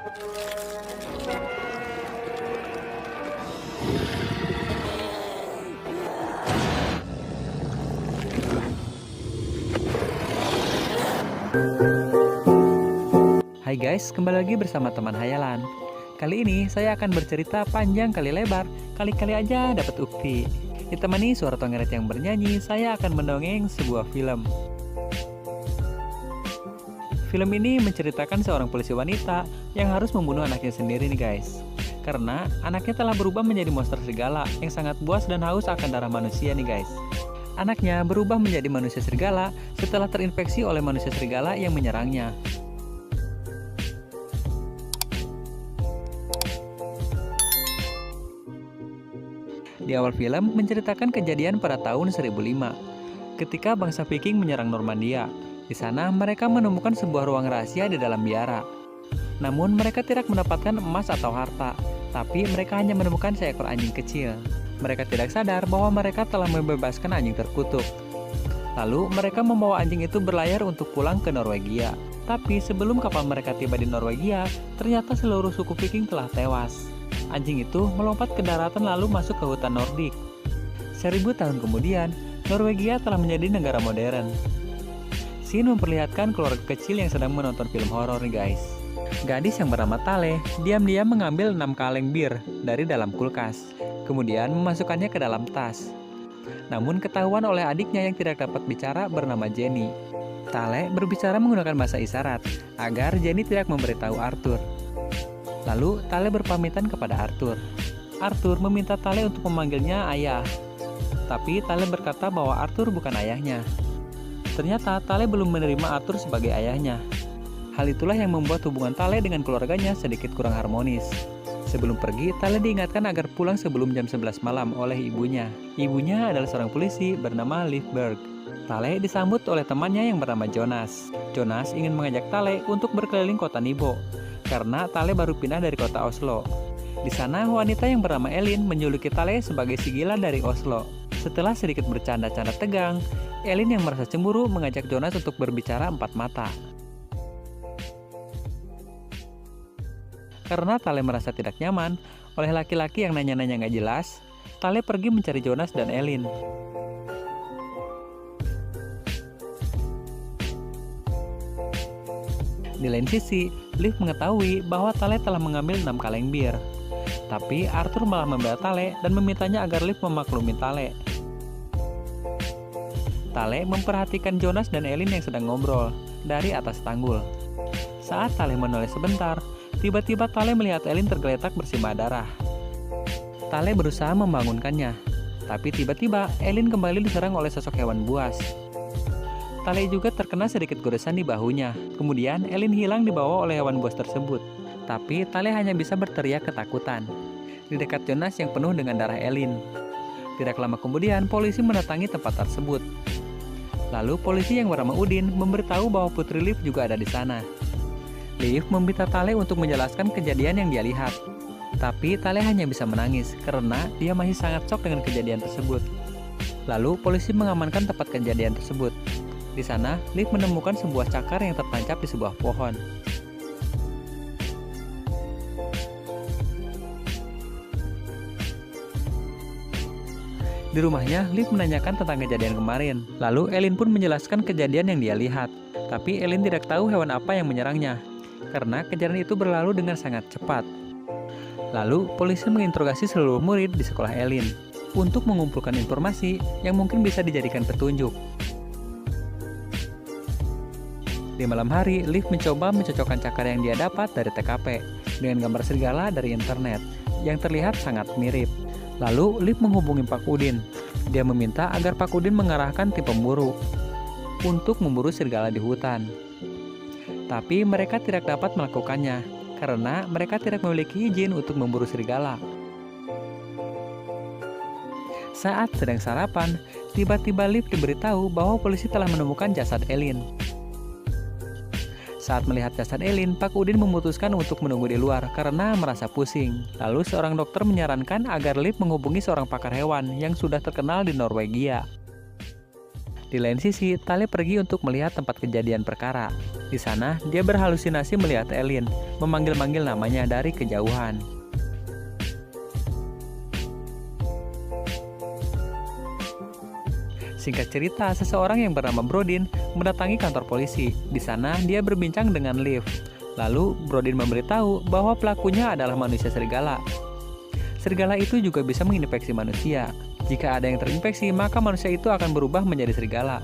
Hai guys, kembali lagi bersama teman hayalan. Kali ini saya akan bercerita panjang kali lebar, kali-kali aja dapat ukti. Ditemani suara tongeret yang bernyanyi, saya akan mendongeng sebuah film. Film ini menceritakan seorang polisi wanita yang harus membunuh anaknya sendiri nih guys. Karena anaknya telah berubah menjadi monster serigala yang sangat buas dan haus akan darah manusia nih guys. Anaknya berubah menjadi manusia serigala setelah terinfeksi oleh manusia serigala yang menyerangnya. Di awal film menceritakan kejadian pada tahun 1005, ketika bangsa Viking menyerang Normandia. Di sana mereka menemukan sebuah ruang rahasia di dalam biara. Namun mereka tidak mendapatkan emas atau harta, tapi mereka hanya menemukan seekor anjing kecil. Mereka tidak sadar bahwa mereka telah membebaskan anjing terkutuk. Lalu mereka membawa anjing itu berlayar untuk pulang ke Norwegia. Tapi sebelum kapal mereka tiba di Norwegia, ternyata seluruh suku Viking telah tewas. Anjing itu melompat ke daratan lalu masuk ke hutan Nordik. 1000 tahun kemudian, Norwegia telah menjadi negara modern. Scene memperlihatkan keluarga kecil yang sedang menonton film horor nih guys. Gadis yang bernama Tale diam-diam mengambil 6 kaleng bir dari dalam kulkas, kemudian memasukkannya ke dalam tas. Namun ketahuan oleh adiknya yang tidak dapat bicara bernama Jenny. Tale berbicara menggunakan bahasa isyarat agar Jenny tidak memberitahu Arthur. Lalu Tale berpamitan kepada Arthur. Arthur meminta Tale untuk memanggilnya ayah. Tapi Tale berkata bahwa Arthur bukan ayahnya. Ternyata Tale belum menerima Arthur sebagai ayahnya. Hal itulah yang membuat hubungan Tale dengan keluarganya sedikit kurang harmonis. Sebelum pergi, Tale diingatkan agar pulang sebelum jam 11 malam oleh ibunya. Ibunya adalah seorang polisi bernama Liv Berg. Tale disambut oleh temannya yang bernama Jonas. Jonas ingin mengajak Tale untuk berkeliling kota Nibo, karena Tale baru pindah dari kota Oslo. Di sana, wanita yang bernama Elin menjuluki Tale sebagai si gila dari Oslo. Setelah sedikit bercanda-canda tegang, Elin yang merasa cemburu mengajak Jonas untuk berbicara empat mata. Karena Tale merasa tidak nyaman oleh laki-laki yang nanya-nanya nggak jelas, Tale pergi mencari Jonas dan Elin. Di lain sisi, Liv mengetahui bahwa Tale telah mengambil 6 kaleng bir. Tapi Arthur malah membela Tale dan memintanya agar Liv memaklumi Tale. Tale memperhatikan Jonas dan Elin yang sedang ngobrol dari atas tanggul. Saat Tale menoleh sebentar, tiba-tiba Tale melihat Elin tergeletak bersimbah darah. Tale berusaha membangunkannya, tapi tiba-tiba Elin kembali diserang oleh sosok hewan buas. Tale juga terkena sedikit goresan di bahunya. Kemudian Elin hilang dibawa oleh hewan buas tersebut. Tapi Tale hanya bisa berteriak ketakutan di dekat Jonas yang penuh dengan darah Elin. Tidak lama kemudian polisi mendatangi tempat tersebut. Lalu polisi yang bernama Udin memberitahu bahwa Putri Liv juga ada di sana. Liv meminta Tale untuk menjelaskan kejadian yang dia lihat. Tapi Tale hanya bisa menangis karena dia masih sangat shock dengan kejadian tersebut. Lalu polisi mengamankan tempat kejadian tersebut. Di sana, Liv menemukan sebuah cakar yang tertancap di sebuah pohon. Di rumahnya, Liv menanyakan tentang kejadian kemarin. Lalu Elin pun menjelaskan kejadian yang dia lihat. Tapi Elin tidak tahu hewan apa yang menyerangnya, karena kejadian itu berlalu dengan sangat cepat. Lalu polisi menginterogasi seluruh murid di sekolah Elin untuk mengumpulkan informasi yang mungkin bisa dijadikan petunjuk. Di malam hari, Liv mencoba mencocokkan cakar yang dia dapat dari TKP dengan gambar serigala dari internet yang terlihat sangat mirip. Lalu Liv menghubungi Pak Udin. Dia meminta agar Pak Udin mengarahkan tim pemburu untuk memburu serigala di hutan. Tapi mereka tidak dapat melakukannya karena mereka tidak memiliki izin untuk memburu serigala. Saat sedang sarapan, tiba-tiba Liv diberitahu bahwa polisi telah menemukan jasad Elin. Saat melihat jasad Elin, Pak Udin memutuskan untuk menunggu di luar karena merasa pusing. Lalu seorang dokter menyarankan agar Liv menghubungi seorang pakar hewan yang sudah terkenal di Norwegia. Di lain sisi, Tale pergi untuk melihat tempat kejadian perkara. Di sana, dia berhalusinasi melihat Elin, memanggil-manggil namanya dari kejauhan. Singkat cerita, seseorang yang bernama Brodin mendatangi kantor polisi. Di sana, dia berbincang dengan Liv. Lalu, Brodin memberitahu bahwa pelakunya adalah manusia serigala. Serigala itu juga bisa menginfeksi manusia. Jika ada yang terinfeksi, maka manusia itu akan berubah menjadi serigala.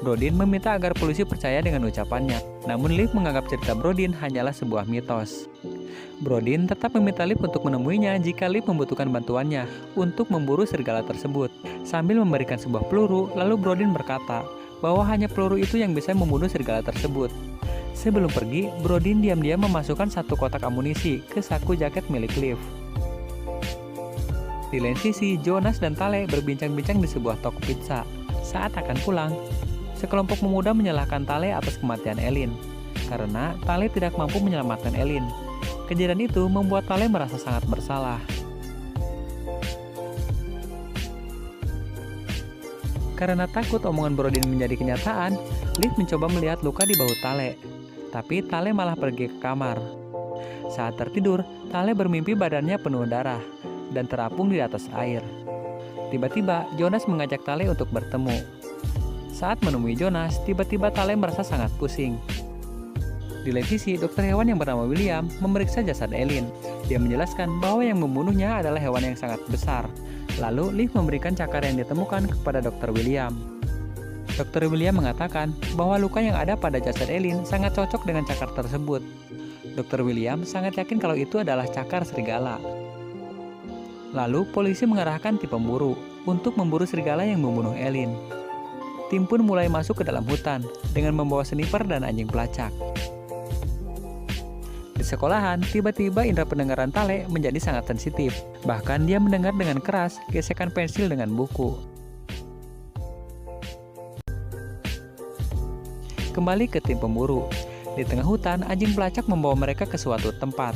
Brodin meminta agar polisi percaya dengan ucapannya. Namun Liv menganggap cerita Brodin hanyalah sebuah mitos. Brodin tetap meminta Liv untuk menemuinya jika Liv membutuhkan bantuannya untuk memburu serigala tersebut. Sambil memberikan sebuah peluru, lalu Brodin berkata bahwa hanya peluru itu yang bisa membunuh serigala tersebut. Sebelum pergi, Brodin diam-diam memasukkan satu kotak amunisi ke saku jaket milik Liv. Di lain sisi, Jonas dan Tale berbincang-bincang di sebuah toko pizza. Saat akan pulang, sekelompok pemuda menyalahkan Tale atas kematian Elin, karena Tale tidak mampu menyelamatkan Elin. Kejadian itu membuat Tale merasa sangat bersalah. Karena takut omongan Brodin menjadi kenyataan, Liv mencoba melihat luka di bahu Tale. Tapi Tale malah pergi ke kamar. Saat tertidur, Tale bermimpi badannya penuh darah dan terapung di atas air. Tiba-tiba, Jonas mengajak Tale untuk bertemu. Saat menemui Jonas, tiba-tiba Tale merasa sangat pusing. Di lain sisi, dokter hewan yang bernama William memeriksa jasad Elin. Dia menjelaskan bahwa yang membunuhnya adalah hewan yang sangat besar. Lalu, Liv memberikan cakar yang ditemukan kepada dokter William. Dokter William mengatakan bahwa luka yang ada pada jasad Elin sangat cocok dengan cakar tersebut. Dokter William sangat yakin kalau itu adalah cakar serigala. Lalu, polisi mengarahkan tim pemburu untuk memburu serigala yang membunuh Elin. Tim pun mulai masuk ke dalam hutan dengan membawa sniper dan anjing pelacak. Di sekolahan, tiba-tiba indera pendengaran Tale menjadi sangat sensitif. Bahkan dia mendengar dengan keras gesekan pensil dengan buku. Kembali ke tim pemburu. Di tengah hutan, anjing pelacak membawa mereka ke suatu tempat.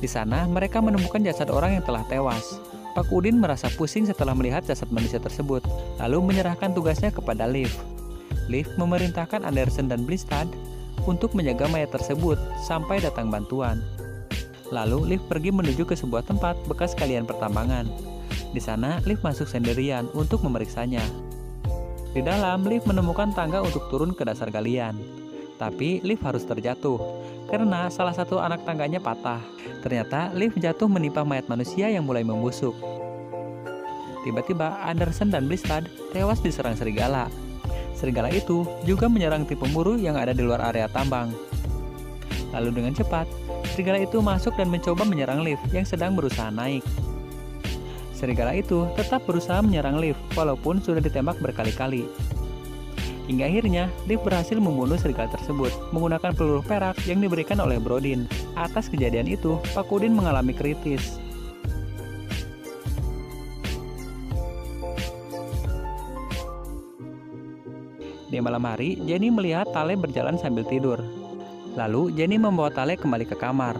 Di sana, mereka menemukan jasad orang yang telah tewas. Pak Udin merasa pusing setelah melihat jasad manusia tersebut, lalu menyerahkan tugasnya kepada Liv. Liv memerintahkan Anderson dan Blistad untuk menjaga mayat tersebut sampai datang bantuan. Lalu Liv pergi menuju ke sebuah tempat bekas galian pertambangan. Di sana, Liv masuk sendirian untuk memeriksanya. Di dalam, Liv menemukan tangga untuk turun ke dasar galian. Tapi Liv harus terjatuh karena salah satu anak tangganya patah. Ternyata Liv jatuh menimpa mayat manusia yang mulai membusuk. Tiba-tiba Anderson dan Blistad tewas diserang serigala. Serigala itu juga menyerang tim pemburu yang ada di luar area tambang. Lalu dengan cepat, serigala itu masuk dan mencoba menyerang Liv yang sedang berusaha naik. Serigala itu tetap berusaha menyerang Liv walaupun sudah ditembak berkali-kali. Hingga akhirnya, Liv berhasil membunuh serigala tersebut menggunakan peluru perak yang diberikan oleh Brodin. Atas kejadian itu, Pak Udin mengalami kritis. Di malam hari, Jenny melihat Tale berjalan sambil tidur. Lalu, Jenny membawa Tale kembali ke kamar.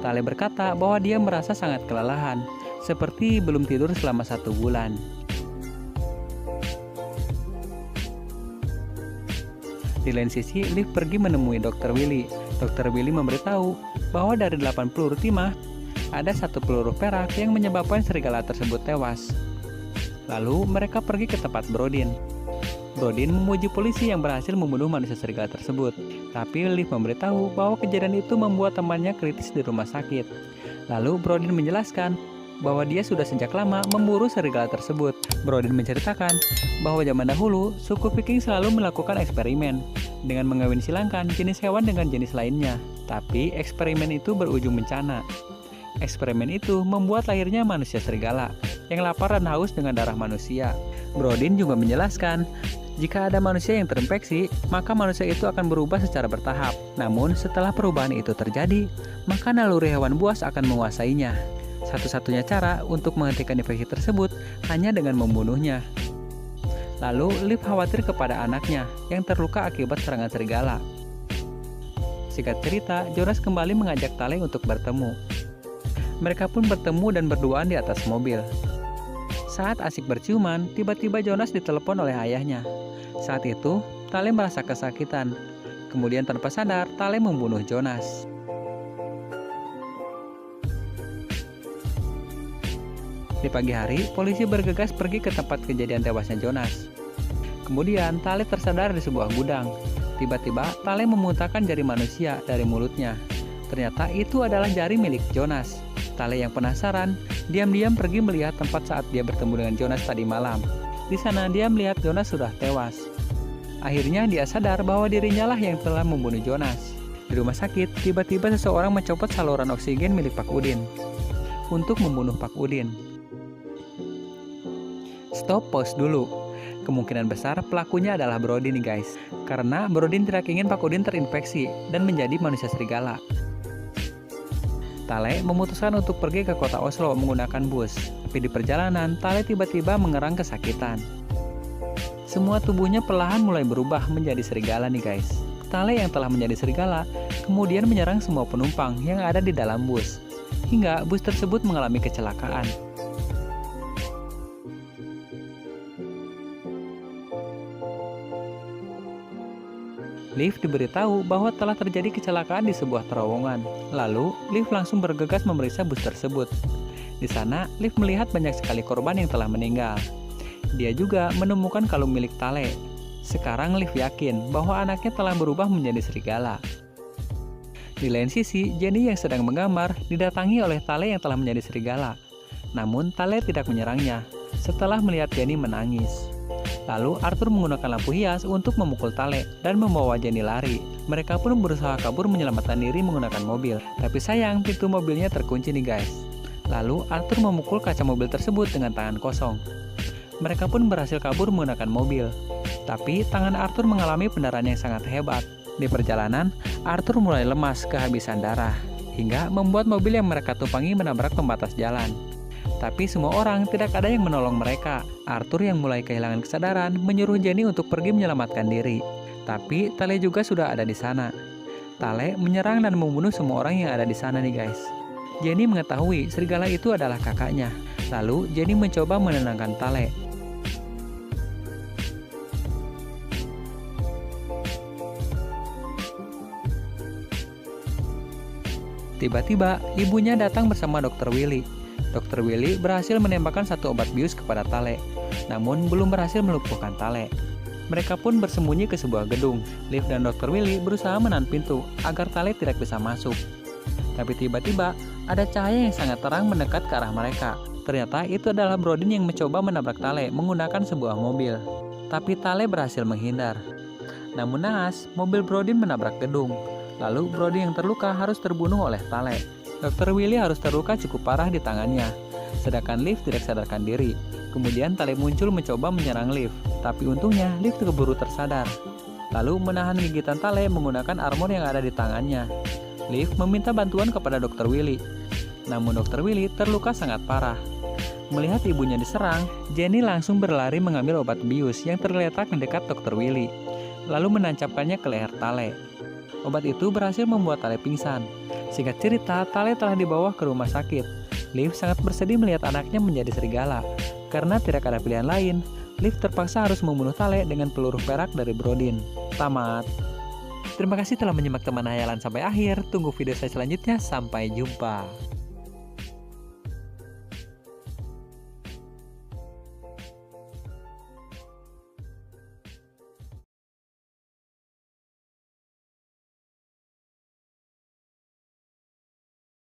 Tale berkata bahwa dia merasa sangat kelelahan, seperti belum tidur selama 1 bulan. Di lain sisi, Liv pergi menemui Dr. Willy. Dr. Willy memberitahu bahwa dari 8 peluru timah, ada 1 peluru perak yang menyebabkan serigala tersebut tewas. Lalu mereka pergi ke tempat Brodin. Brodin memuji polisi yang berhasil membunuh manusia serigala tersebut. Tapi Liv memberitahu bahwa kejadian itu membuat temannya kritis di rumah sakit. Lalu Brodin menjelaskan bahwa dia sudah sejak lama memburu serigala tersebut. Brodin menceritakan bahwa zaman dahulu, suku Viking selalu melakukan eksperimen dengan mengawin silangkan jenis hewan dengan jenis lainnya. Tapi eksperimen itu berujung bencana. Eksperimen itu membuat lahirnya manusia serigala yang lapar dan haus dengan darah manusia. Brodin juga menjelaskan, jika ada manusia yang terinfeksi, maka manusia itu akan berubah secara bertahap. Namun setelah perubahan itu terjadi, maka naluri hewan buas akan menguasainya. Satu-satunya cara untuk menghentikan infeksi tersebut hanya dengan membunuhnya. Lalu Liv khawatir kepada anaknya yang terluka akibat serangan serigala. Singkat cerita, Jonas kembali mengajak Tale untuk bertemu. Mereka pun bertemu dan berduaan di atas mobil. Saat asik berciuman, tiba-tiba Jonas ditelepon oleh ayahnya. Saat itu, Tale merasa kesakitan. Kemudian tanpa sadar, Tale membunuh Jonas. Di pagi hari, polisi bergegas pergi ke tempat kejadian tewasnya Jonas. Kemudian, Tale tersadar di sebuah gudang. Tiba-tiba, Tale memuntahkan jari manusia dari mulutnya. Ternyata itu adalah jari milik Jonas. Tale yang penasaran, diam-diam pergi melihat tempat saat dia bertemu dengan Jonas tadi malam. Di sana, dia melihat Jonas sudah tewas. Akhirnya, dia sadar bahwa dirinya lah yang telah membunuh Jonas. Di rumah sakit, tiba-tiba seseorang mencopot saluran oksigen milik Pak Udin untuk membunuh Pak Udin. Stop, pause dulu. Kemungkinan besar pelakunya adalah Brody nih guys. Karena Brody tidak ingin Pak Udin terinfeksi dan menjadi manusia serigala. Tale memutuskan untuk pergi ke kota Oslo menggunakan bus. Tapi di perjalanan, Tale tiba-tiba mengerang kesakitan. Semua tubuhnya perlahan mulai berubah menjadi serigala nih guys. Tale yang telah menjadi serigala kemudian menyerang semua penumpang yang ada di dalam bus. Hingga bus tersebut mengalami kecelakaan. Liv diberitahu bahwa telah terjadi kecelakaan di sebuah terowongan. Lalu, Liv langsung bergegas memeriksa bus tersebut. Di sana, Liv melihat banyak sekali korban yang telah meninggal. Dia juga menemukan kalung milik Tale. Sekarang Liv yakin bahwa anaknya telah berubah menjadi serigala. Di lain sisi, Jenny yang sedang menggambar didatangi oleh Tale yang telah menjadi serigala. Namun, Tale tidak menyerangnya setelah melihat Jenny menangis. Lalu Arthur menggunakan lampu hias untuk memukul Tale dan membawa Jenny lari. Mereka pun berusaha kabur menyelamatkan diri menggunakan mobil. Tapi sayang, pintu mobilnya terkunci nih guys. Lalu Arthur memukul kaca mobil tersebut dengan tangan kosong. Mereka pun berhasil kabur menggunakan mobil. Tapi tangan Arthur mengalami pendarahan yang sangat hebat. Di perjalanan, Arthur mulai lemas kehabisan darah. Hingga membuat mobil yang mereka tumpangi menabrak pembatas jalan. Tapi semua orang tidak ada yang menolong mereka. Arthur yang mulai kehilangan kesadaran menyuruh Jenny untuk pergi menyelamatkan diri. Tapi Tale juga sudah ada di sana. Tale menyerang dan membunuh semua orang yang ada di sana nih guys. Jenny mengetahui serigala itu adalah kakaknya. Lalu Jenny mencoba menenangkan Tale. Tiba-tiba ibunya datang bersama Dr. Willy. Dr. Willy berhasil menembakkan satu obat bius kepada Tale, namun belum berhasil melumpuhkan Tale. Mereka pun bersembunyi ke sebuah gedung. Liv dan Dr. Willy berusaha menahan pintu agar Tale tidak bisa masuk. Tapi tiba-tiba ada cahaya yang sangat terang mendekat ke arah mereka. Ternyata itu adalah Brodin yang mencoba menabrak Tale menggunakan sebuah mobil. Tapi Tale berhasil menghindar. Namun naas, mobil Brodin menabrak gedung. Lalu Brodin yang terluka harus terbunuh oleh Tale. Dr. Willy harus terluka cukup parah di tangannya, sedangkan Liv tidak sadarkan diri. Kemudian Tale muncul mencoba menyerang Liv, tapi untungnya Liv keburu tersadar. Lalu menahan gigitan Tale menggunakan armor yang ada di tangannya. Liv meminta bantuan kepada Dr. Willy, namun Dr. Willy terluka sangat parah. Melihat ibunya diserang, Jenny langsung berlari mengambil obat bius yang terletak di dekat Dr. Willy, lalu menancapkannya ke leher Tale. Obat itu berhasil membuat Tale pingsan. Singkat cerita, Tale telah dibawa ke rumah sakit. Liv sangat bersedih melihat anaknya menjadi serigala. Karena tidak ada pilihan lain, Liv terpaksa harus membunuh Tale dengan peluru perak dari Brodin. Tamat. Terima kasih telah menyimak teman hayalan sampai akhir. Tunggu video saya selanjutnya. Sampai jumpa.